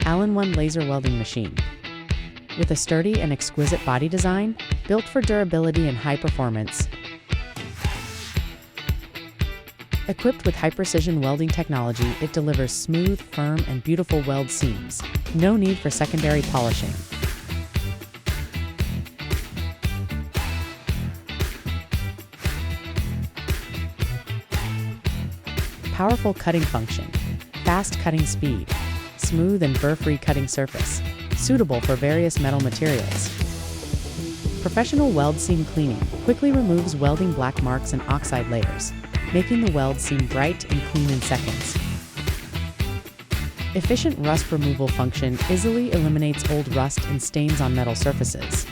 All-in-one laser welding machine. With a sturdy and exquisite body design, built for durability and high performance. Equipped with high-precision welding technology, it delivers smooth, firm, and beautiful weld seams. No need for secondary polishing. Powerful cutting function, fast cutting speed, smooth and burr-free cutting surface, suitable for various metal materials. Professional weld seam cleaning quickly removes welding black marks and oxide layers, making the weld seam bright and clean in seconds. Efficient rust removal function easily eliminates old rust and stains on metal surfaces.